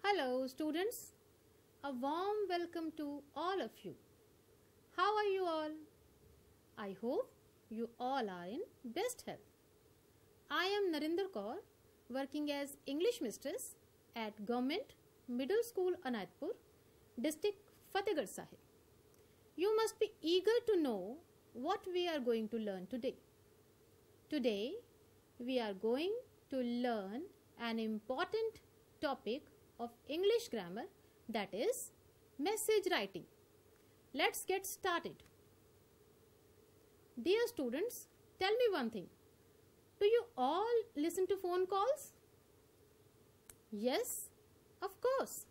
Hello students, a warm welcome to all of you. How are you all? I hope you all are in best health. I am Narinder Kaur, working as English mistress at Government Middle School Anandpur, District Fatehgarh Sahib. You must be eager to know what we are going to learn today. Today we are going to learn an important topic of English grammar, that is message writing. Let's get started. Dear students, tell me one thing. Do you all listen to phone calls? Yes, of course.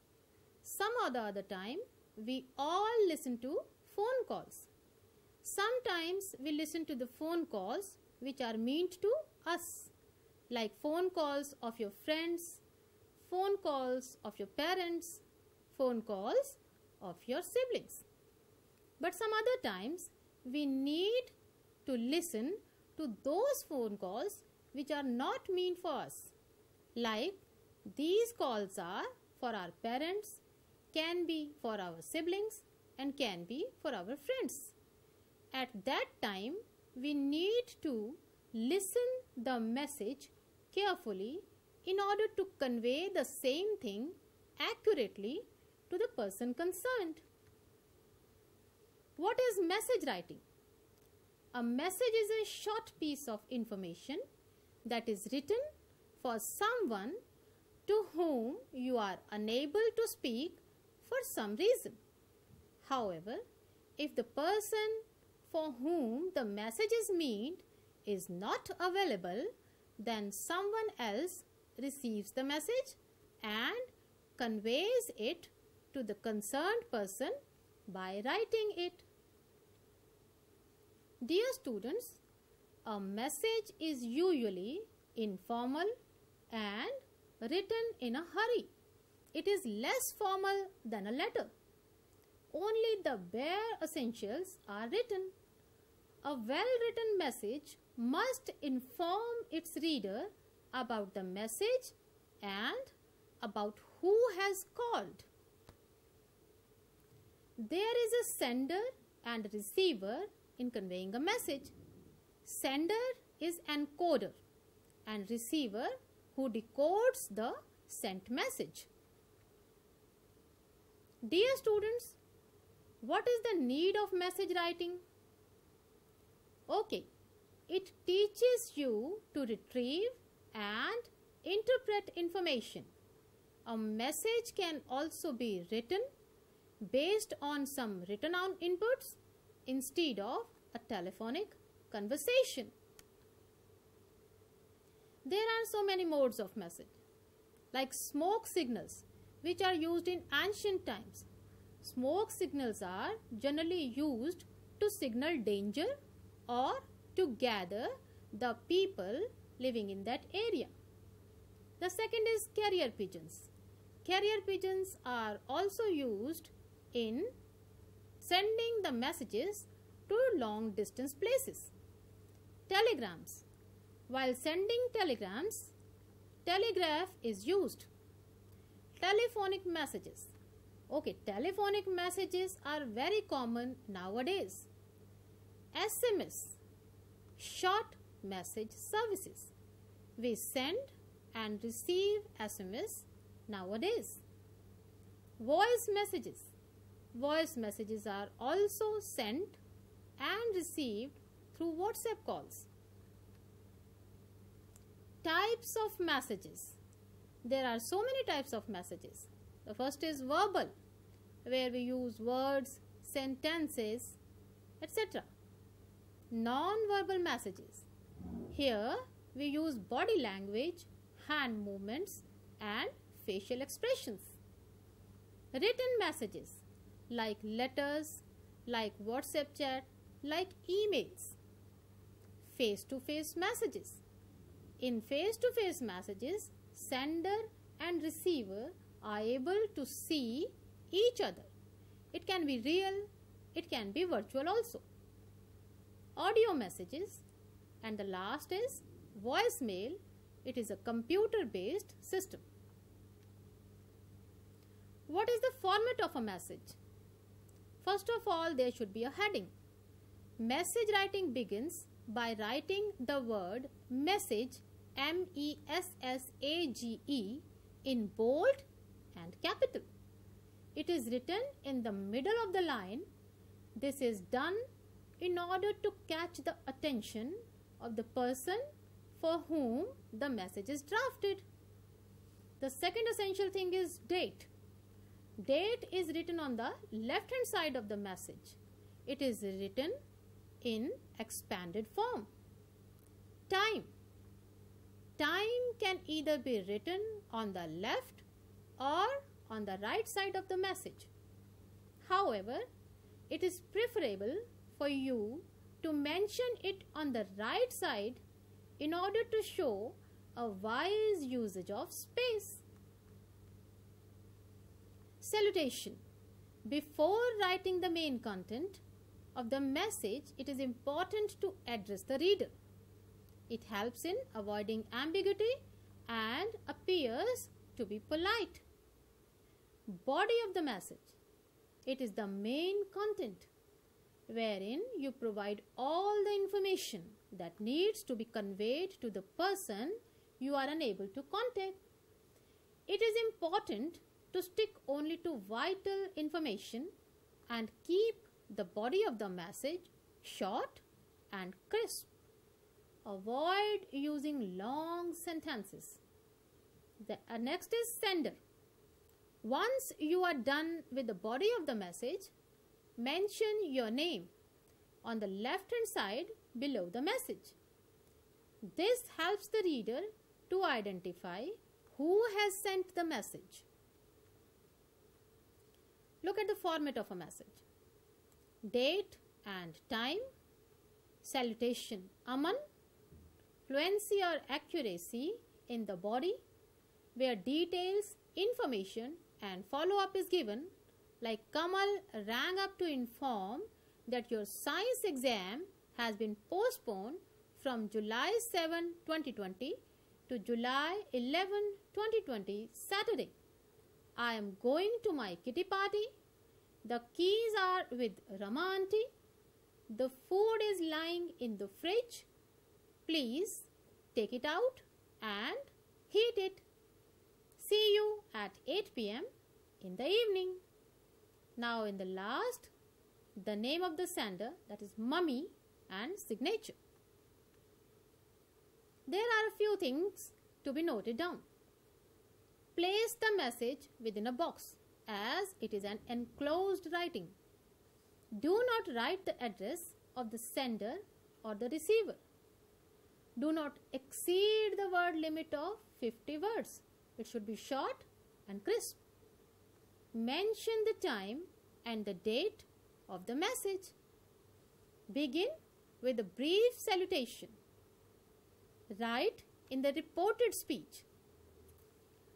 Some or the other time we all listen to phone calls. Sometimes we listen to the phone calls which are meant to us, like phone calls of your friends, phone calls of your parents, phone calls of your siblings. But some other times we need to listen to those phone calls which are not meant for us. Like these calls are for our parents, can be for our siblings, and can be for our friends. At that time we need to listen the message carefully in order to convey the same thing accurately to the person concerned. What is message writing? A message is a short piece of information that is written for someone to whom you are unable to speak for some reason. However, if the person for whom the message is meant is not available, then someone else receives the message and conveys it to the concerned person by writing it. Dear students, a message is usually informal and written in a hurry. It is less formal than a letter. Only the bare essentials are written. A well-written message must inform its reader about the message and about who has called. There is a sender and receiver in conveying a message. Sender is encoder and receiver who decodes the sent message. Dear students, what is the need of message writing? Okay, it teaches you to retrieve and interpret information. A message can also be written based on some written down inputs instead of a telephonic conversation. There are so many modes of message, like smoke signals, which are used in ancient times. Smoke signals are generally used to signal danger or to gather the people living in that area. The second is carrier pigeons. Carrier pigeons are also used in sending the messages to long distance places. Telegrams. While sending telegrams, telegraph is used. Telephonic messages. Okay, telephonic messages are very common nowadays. SMS, short message services. We send and receive SMS nowadays. Voice messages. Voice messages are also sent and received through WhatsApp calls. Types of messages. There are so many types of messages. The first is verbal, where we use words, sentences, etc. Non-verbal messages. Here we use body language, hand movements and facial expressions. Written messages like letters, like WhatsApp chat, like emails. Face-to-face messages. In face-to-face messages, sender and receiver are able to see each other. It can be real, it can be virtual also. Audio messages, and the last is voicemail. It is a computer-based system. What is the format of a message? First of all, there should be a heading. Message writing begins by writing the word message, MESSAGE, in bold and capital. It is written in the middle of the line. This is done in order to catch the attention of the person for whom the message is drafted. The second essential thing is date. Date is written on the left hand side of the message. It is written in expanded form. Time. Time can either be written on the left or on the right side of the message. However, it is preferable for you to mention it on the right side in order to show a wise usage of space. Salutation. Before writing the main content of the message, it is important to address the reader. It helps in avoiding ambiguity and appears to be polite. Body of the message. It is the main content wherein you provide all the information that needs to be conveyed to the person you are unable to contact. It is important to stick only to vital information and keep the body of the message short and crisp. Avoid using long sentences. The next is sender. Once you are done with the body of the message, mention your name on the left hand side below the message. This helps the reader to identify who has sent the message. Look at the format of a message. Date and time. Salutation, Aman. Fluency or accuracy in the body, where details, information and follow-up is given, like Kamal rang up to inform that your science exam has been postponed from July 7, 2020 to July 11, 2020, Saturday. I am going to my kitty party. The keys are with Rama aunty. The food is lying in the fridge. Please take it out and heat it. See you at 8 p.m. in the evening. Now in the last, the name of the sender, that is mummy, and signature. There are a few things to be noted down. Place the message within a box as it is an enclosed writing. Do not write the address of the sender or the receiver. Do not exceed the word limit of 50 words. It should be short and crisp. Mention the time and the date of the message. Begin with a brief salutation. Write in the reported speech.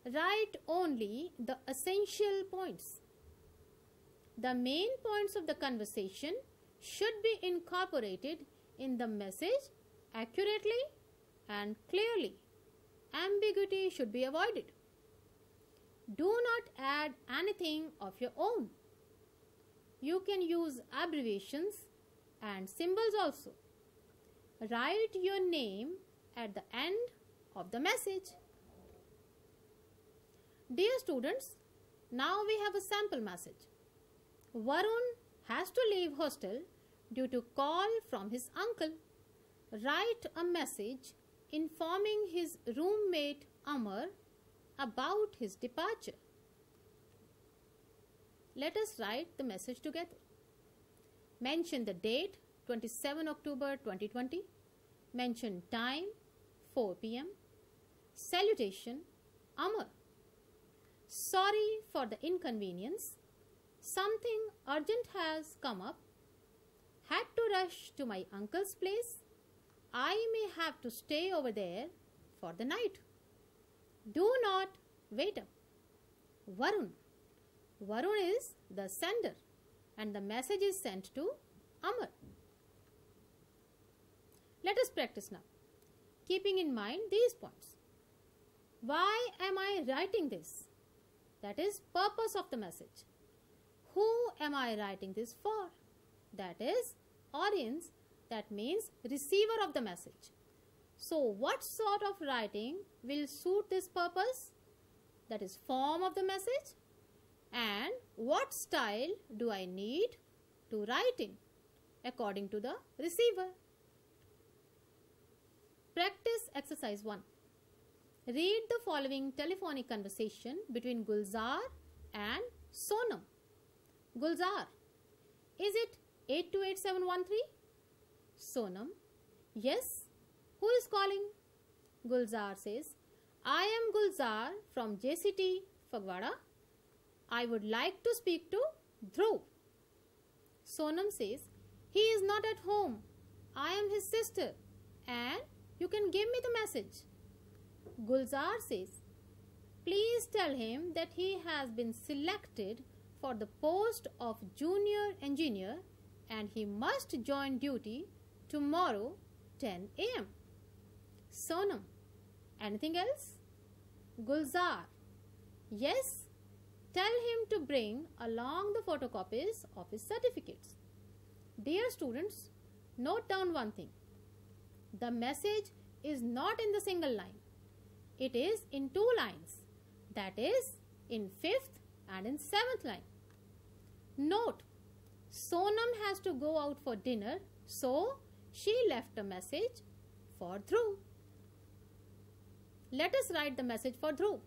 Write only the essential points. The main points of the conversation should be incorporated in the message accurately and clearly. Ambiguity should be avoided. Do not add anything of your own. You can use abbreviations and symbols also. Write your name at the end of the message. Dear students, now we have a sample message. Varun has to leave hostel due to call from his uncle. Write a message informing his roommate Amar about his departure. Let us write the message together. Mention the date 27 October 2020. Mention time 4 p.m. Salutation Amar. Sorry for the inconvenience. Something urgent has come up. Had to rush to my uncle's place. I may have to stay over there for the night. Do not wait up. Varun. Varun is the sender and the message is sent to Amar. Let us practice now, keeping in mind these points. Why am I writing this? That is purpose of the message. Who am I writing this for? That is audience. That means receiver of the message. So what sort of writing will suit this purpose? That is form of the message. And what style do I need to write in according to the receiver? Practice exercise 1. Read the following telephonic conversation between Gulzar and Sonam. Gulzar, is it 828713? Sonam, yes. Who is calling? Gulzar says, I am Gulzar from JCT Fagwada. I would like to speak to Dhruv. Sonam says, he is not at home. I am his sister and you can give me the message. Gulzar says, please tell him that he has been selected for the post of junior engineer and he must join duty tomorrow 10 a.m. Sonam, anything else? Gulzar, yes, tell him to bring along the photocopies of his certificates. Dear students, note down one thing. The message is not in the single line. It is in 2 lines. That is in 5th and in 7th line. Note, Sonam has to go out for dinner, so she left a message for Dhruv. Let us write the message for Dhruv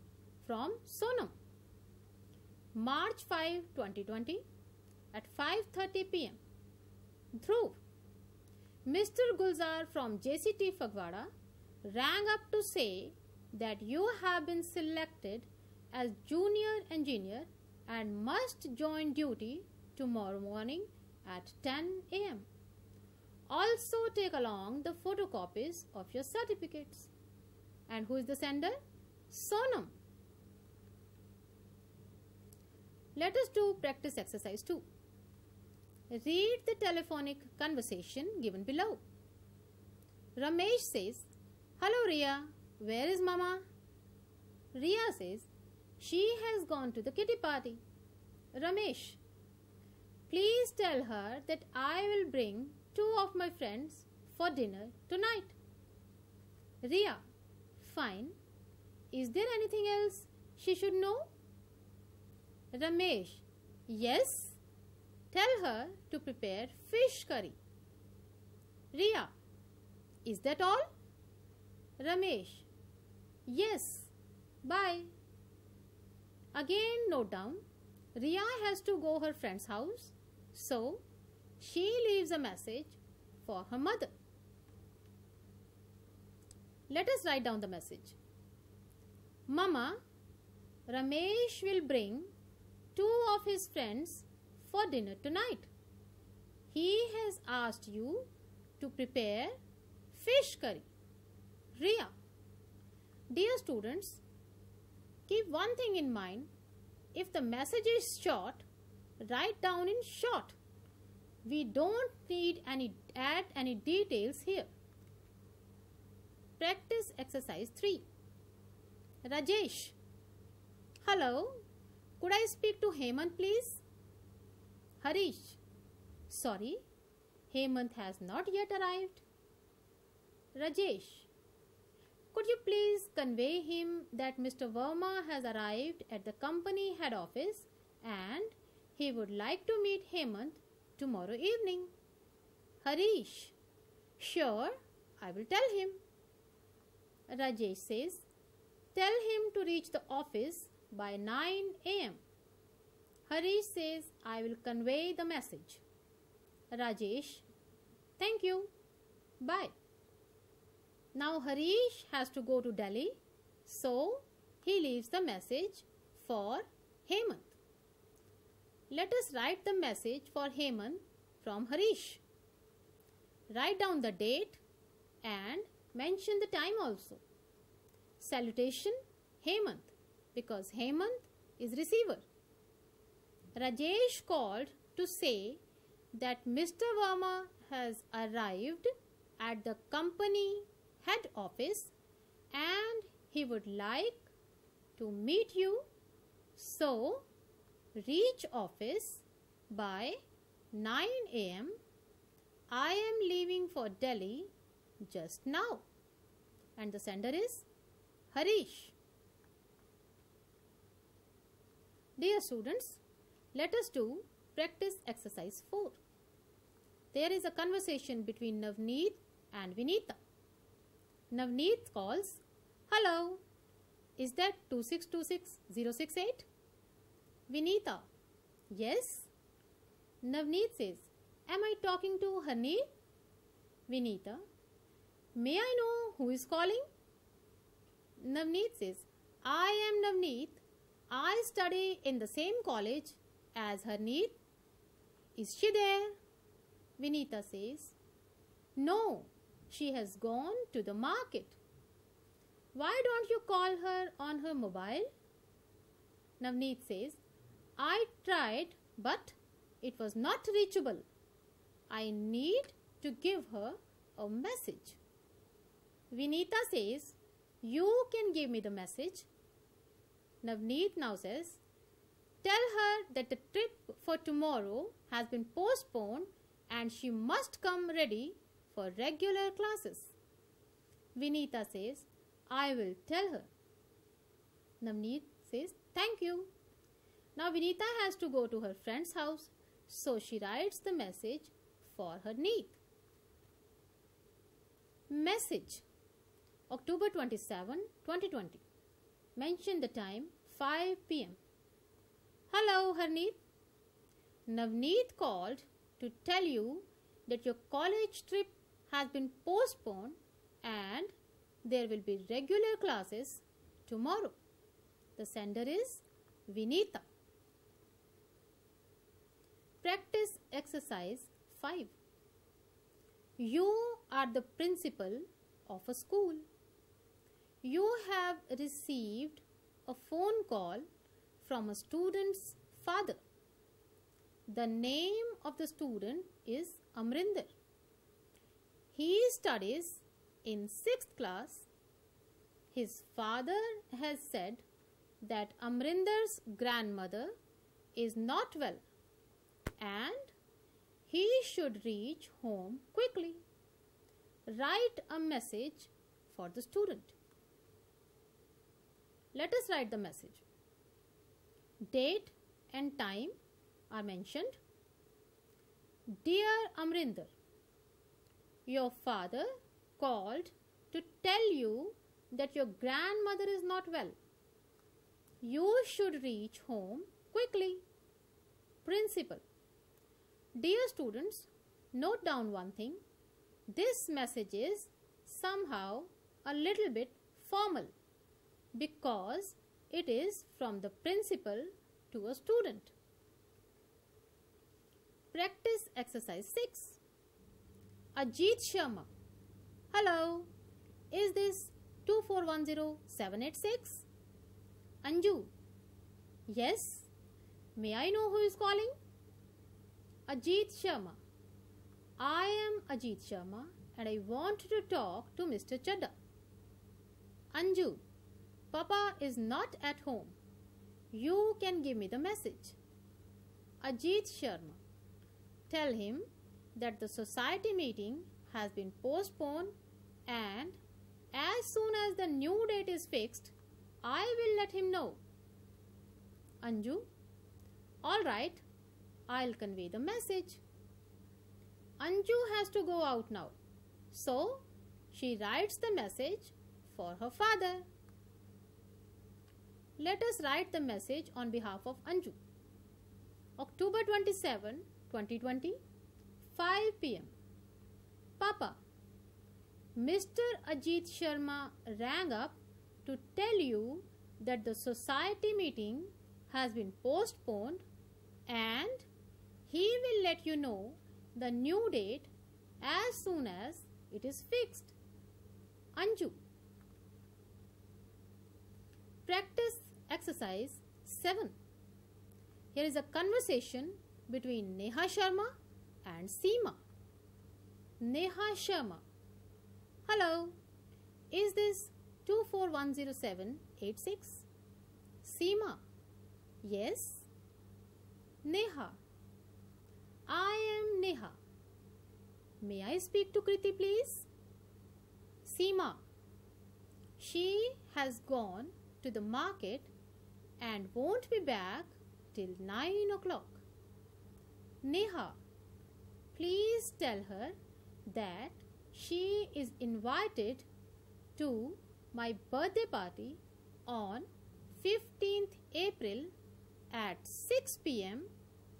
from Sonam. March 5, 2020 at 5:30 p.m. Dhruv, Mr. Gulzar from JCT Fagwada rang up to say that you have been selected as junior engineer and must join duty tomorrow morning at 10 a.m. Also take along the photocopies of your certificates. And who is the sender? Sonam. Let us do practice exercise 2. Read the telephonic conversation given below. Ramesh says, hello Riya, where is Mama? Riya says, she has gone to the kitty party. Ramesh, please tell her that I will bring 2 of my friends for dinner tonight. Riya, fine. Is there anything else she should know? Ramesh, yes. Tell her to prepare fish curry. Riya, is that all? Ramesh, yes. Bye. Again note down, Riya has to go her friend's house, so she leaves a message for her mother. Let us write down the message. Mama, Ramesh will bring 2 of his friends for dinner tonight. He has asked you to prepare fish curry. Riya, dear students, keep one thing in mind. If the message is short, write down in short. We don't need add any details here. Practice exercise 3. Rajesh, hello, could I speak to Hemant please? Harish, sorry, Hemant has not yet arrived. Rajesh, could you please convey him that Mr. Verma has arrived at the company head office and he would like to meet Hemant tomorrow evening? Harish, sure, I will tell him. Rajesh says, tell him to reach the office by 9 a.m. Harish says, I will convey the message. Rajesh, thank you. Bye. Now Harish has to go to Delhi, so he leaves the message for Hemant. Let us write the message for Hemant from Harish. Write down the date and mention the time also. Salutation Hemant, because Hemant is receiver. Rajesh called to say that Mr. Verma has arrived at the company head office and he would like to meet you So, reach office by 9 a.m. I am leaving for Delhi just now. And the sender is Harish. Dear students, let us do practice exercise 4. There is a conversation between Navneet and Vinita. Navneet calls, "Hello, is that 2626068? Vinita, yes. Navneet says, "Am I talking to Harneet?" Vinita, "May I know who is calling?" Navneet says, "I am Navneet. I study in the same college as Harneet. Is she there?" Vinita says, "No, she has gone to the market." "Why don't you call her on her mobile?" Navneet says, "I tried, but it was not reachable. I need to give her a message." Vinita says, "You can give me the message." Navneet now says, "Tell her that the trip for tomorrow has been postponed and she must come ready for regular classes." Vinita says, "I will tell her." Navneet says, "Thank you." Now Vinita has to go to her friend's house, so she writes the message for Harneet. Message, October 27, 2020. Mention the time 5 p.m. "Hello Harneet. Navneet called to tell you that your college trip has been postponed and there will be regular classes tomorrow." The sender is Vinita. Practice exercise 5. You are the principal of a school. You have received a phone call from a student's father. The name of the student is Amrinder. He studies in 6th class. His father has said that Amrinder's grandmother is not well and he should reach home quickly. Write a message for the student. Let us write the message. Date and time are mentioned. "Dear Amrinder, your father called to tell you that your grandmother is not well. You should reach home quickly. Principal." Dear students, note down one thing. This message is somehow a little bit formal because it is from the principal to a student. Practice exercise 6. Ajit Sharma. "Hello, is this 2410786? Anju. Yes. May I know who is calling? Ajit Sharma. I am Ajit Sharma and I want to talk to Mr. Chadda. Anju. Papa is not at home. You can give me the message. Ajit Sharma. Tell him that the society meeting has been postponed and as soon as the new date is fixed, I will let him know. Anju. All right, I'll convey the message. Anju has to go out now, so she writes the message for her father. Let us write the message on behalf of Anju. October 27, 2020, 5 p.m. Papa, Mr. Ajit Sharma rang up to tell you that the society meeting has been postponed and he will let you know the new date as soon as it is fixed. Anju. Practice exercise 7. Here is a conversation between Neha Sharma and Seema. Neha Sharma. Hello, is this 2410786? Seema. Yes. Neha. I am Neha. May I speak to Kriti, please? Seema. She has gone to the market and won't be back till 9 o'clock. Neha. Please tell her that she is invited to my birthday party on 15th April at 6 p.m.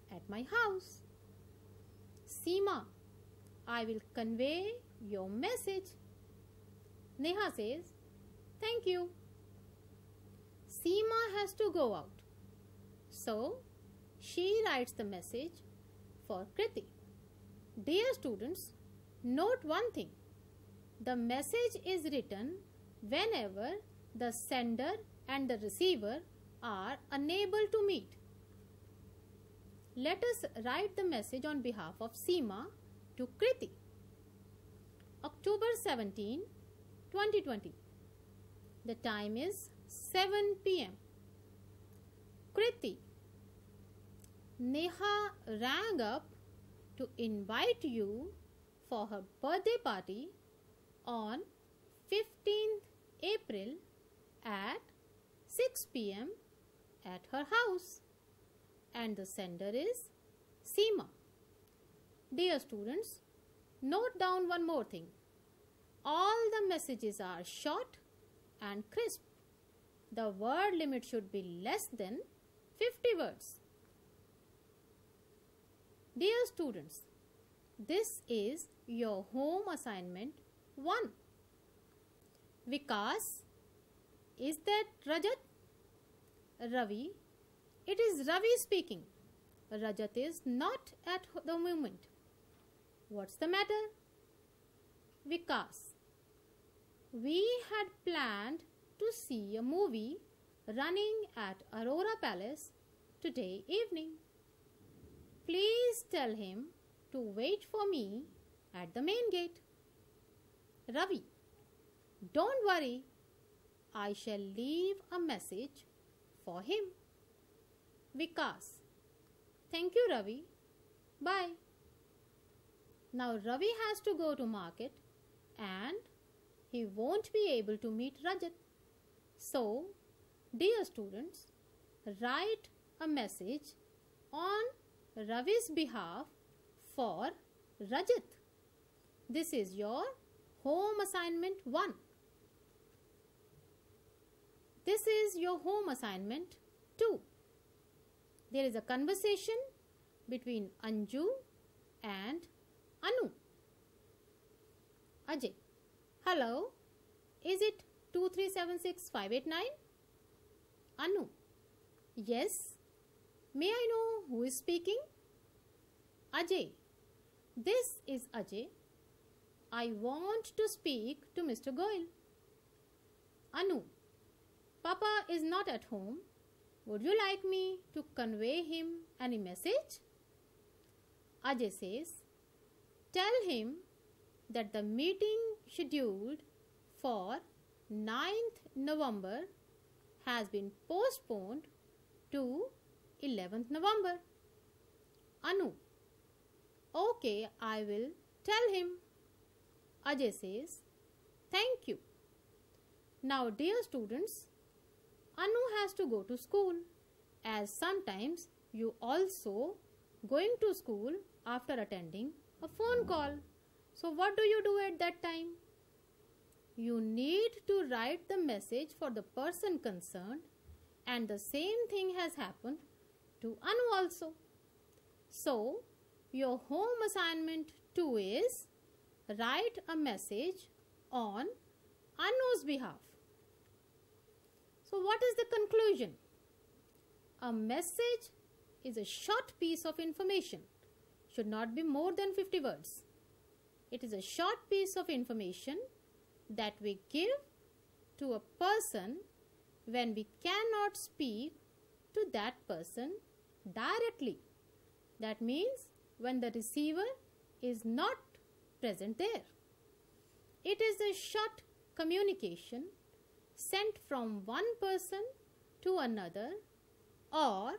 at my house. Seema, I will convey your message. Neha says, thank you. Seema has to go out. So, she writes the message for Kriti. Dear students, note one thing. The message is written whenever the sender and the receiver are unable to meet. Let us write the message on behalf of Seema to Kriti. October 17, 2020. The time is 7 p.m. Kriti, Neha rang up to invite you for her birthday party on 15th April at 6 p.m. at her house, and the sender is Seema. Dear students, note down one more thing. All the messages are short and crisp. The word limit should be less than 50 words. Dear students, this is your home assignment 1. Vikas, is that Rajat? Ravi, it is Ravi speaking. Rajat is not at the moment. What's the matter? Vikas, we had planned to see a movie running at Aurora Palace today evening. Please tell him to wait for me at the main gate. Ravi, don't worry. I shall leave a message for him. Vikas, thank you, Ravi. Bye. Now Ravi has to go to market and he won't be able to meet Rajat. So, dear students, write a message on Ravi's behalf for Rajat. This is your home assignment 1. This is your home assignment 2. There is a conversation between Anju and Anu. Ajay, hello, is it 2376589? Anu, yes. May I know who is speaking? Ajay, this is Ajay. I want to speak to Mr. Goyal. Anu, Papa is not at home. Would you like me to convey him any message? Ajay says, tell him that the meeting scheduled for 9th November has been postponed to 11th November. Anu, okay, I will tell him. Ajay says, thank you. Now, dear students, Anu has to go to school, as sometimes you also going to school after attending a phone call. So what do you do at that time? You need to write the message for the person concerned, and the same thing has happened to Anu also. So your home assignment 2 is write a message on Anu's behalf. So what is the conclusion? A message is a short piece of information. Should not be more than 50 words. It is a short piece of information that we give to a person when we cannot speak to that person directly. That means when the receiver is not present there. It is a short communication sent from one person to another or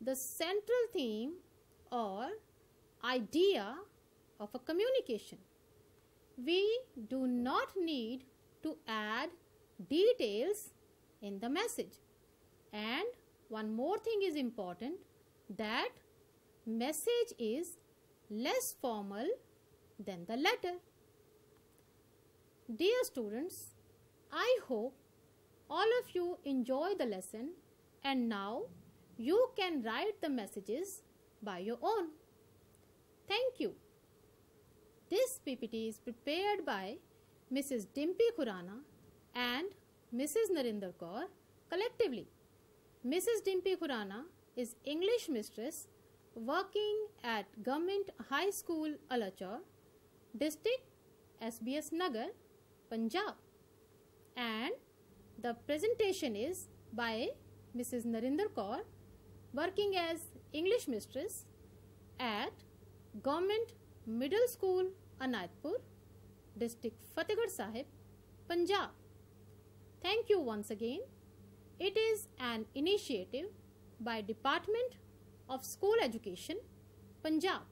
the central theme or idea of a communication. We do not need to add details in the message. And one more thing is important, that message is less formal than the letter. Dear students, I hope all of you enjoy the lesson and now you can write the messages by your own. Thank you. This PPT is prepared by Mrs. Dimpy Khurana and Mrs. Narinder Kaur collectively. Mrs. Dimpy Khurana is English mistress working at Government High School, Alachar, District SBS Nagar, Punjab. And the presentation is by Mrs. Narinder Kaur, working as English mistress at Government Middle School, Anandpur, District Fatehgarh Sahib, Punjab. Thank you once again. It is an initiative by Department of School Education, Punjab.